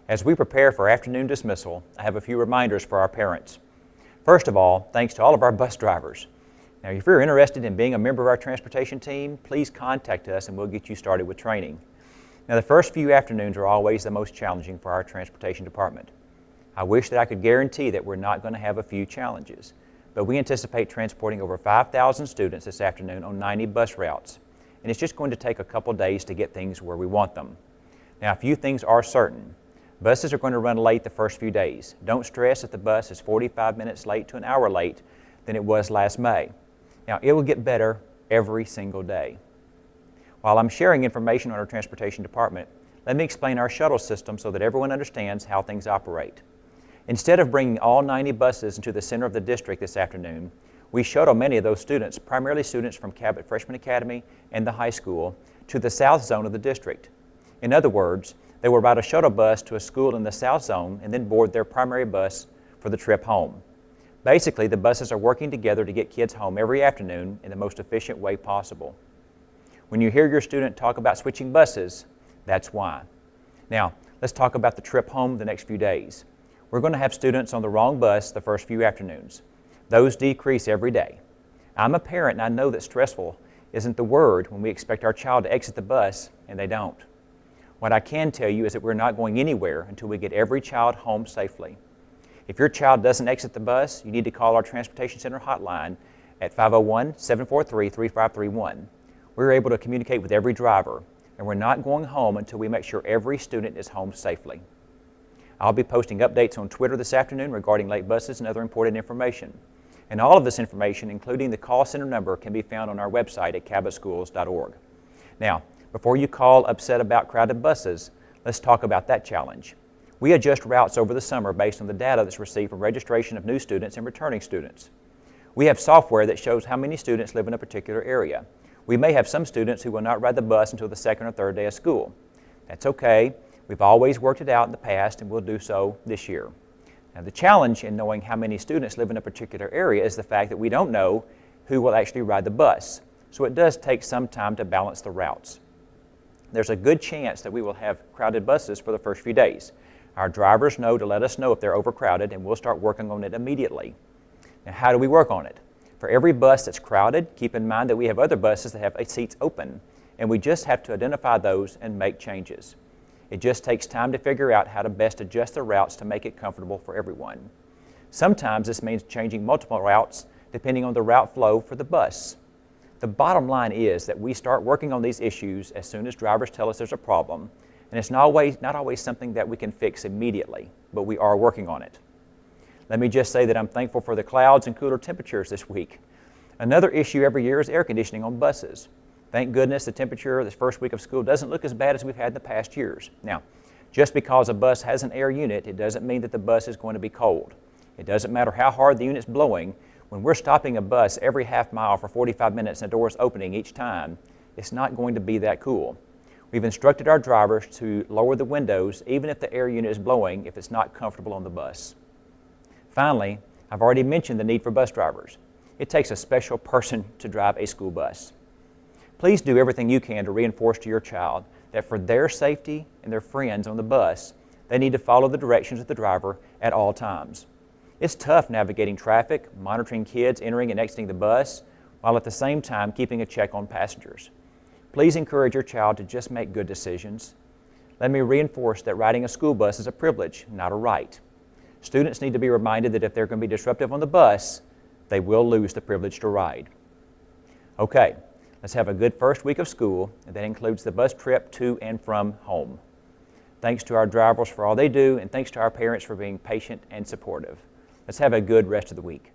As we prepare for afternoon dismissal, I have a few reminders for our parents. First of all, thanks to all of our bus drivers. Now, if you're interested in being a member of our transportation team, please contact us and we'll get you started with training. Now, the first few afternoons are always the most challenging for our transportation department. I wish that I could guarantee that we're not going to have a few challenges, but we anticipate transporting over 5,000 students this afternoon on 90 bus routes, and it's just going to take a couple days to get things where we want them. Now, a few things are certain. Buses are going to run late the first few days. Don't stress if the bus is 45 minutes late to an hour late than it was last May. Now, it will get better every single day. While I'm sharing information on our transportation department, let me explain our shuttle system so that everyone understands how things operate. Instead of bringing all 90 buses into the center of the district this afternoon, we shuttle many of those students, primarily students from Cabot Freshman Academy and the high school, to the south zone of the district. In other words, they will ride a shuttle bus to a school in the south zone and then board their primary bus for the trip home. Basically, the buses are working together to get kids home every afternoon in the most efficient way possible. When you hear your student talk about switching buses, that's why. Now, let's talk about the trip home the next few days. We're going to have students on the wrong bus the first few afternoons. Those decrease every day. I'm a parent and I know that stressful isn't the word when we expect our child to exit the bus and they don't. What I can tell you is that we're not going anywhere until we get every child home safely. If your child doesn't exit the bus, you need to call our Transportation Center hotline at 501-743-3531. We're able to communicate with every driver, and we're not going home until we make sure every student is home safely. I'll be posting updates on Twitter this afternoon regarding late buses and other important information. And all of this information, including the call center number, can be found on our website at cabotschools.org. Now, before you call upset about crowded buses, let's talk about that challenge. We adjust routes over the summer based on the data that's received from registration of new students and returning students. We have software that shows how many students live in a particular area. We may have some students who will not ride the bus until the second or third day of school. That's okay. We've always worked it out in the past and we'll do so this year. Now, the challenge in knowing how many students live in a particular area is the fact that we don't know who will actually ride the bus. So it does take some time to balance the routes. There's a good chance that we will have crowded buses for the first few days. Our drivers know to let us know if they're overcrowded and we'll start working on it immediately. Now, how do we work on it? For every bus that's crowded, keep in mind that we have other buses that have seats open, and we just have to identify those and make changes. It just takes time to figure out how to best adjust the routes to make it comfortable for everyone. Sometimes this means changing multiple routes depending on the route flow for the bus. The bottom line is that we start working on these issues as soon as drivers tell us there's a problem, and it's not always something that we can fix immediately, but we are working on it. Let me just say that I'm thankful for the clouds and cooler temperatures this week. Another issue every year is air conditioning on buses. Thank goodness the temperature this first week of school doesn't look as bad as we've had in the past years. Now, just because a bus has an air unit, it doesn't mean that the bus is going to be cold. It doesn't matter how hard the unit's blowing. When we're stopping a bus every half mile for 45 minutes and the door's opening each time, it's not going to be that cool. We've instructed our drivers to lower the windows even if the air unit is blowing if it's not comfortable on the bus. Finally, I've already mentioned the need for bus drivers. It takes a special person to drive a school bus. Please do everything you can to reinforce to your child that for their safety and their friends on the bus, they need to follow the directions of the driver at all times. It's tough navigating traffic, monitoring kids entering and exiting the bus, while at the same time keeping a check on passengers. Please encourage your child to just make good decisions. Let me reinforce that riding a school bus is a privilege, not a right. Students need to be reminded that if they're going to be disruptive on the bus, they will lose the privilege to ride. Okay, let's have a good first week of school, and that includes the bus trip to and from home. Thanks to our drivers for all they do, and thanks to our parents for being patient and supportive. Let's have a good rest of the week.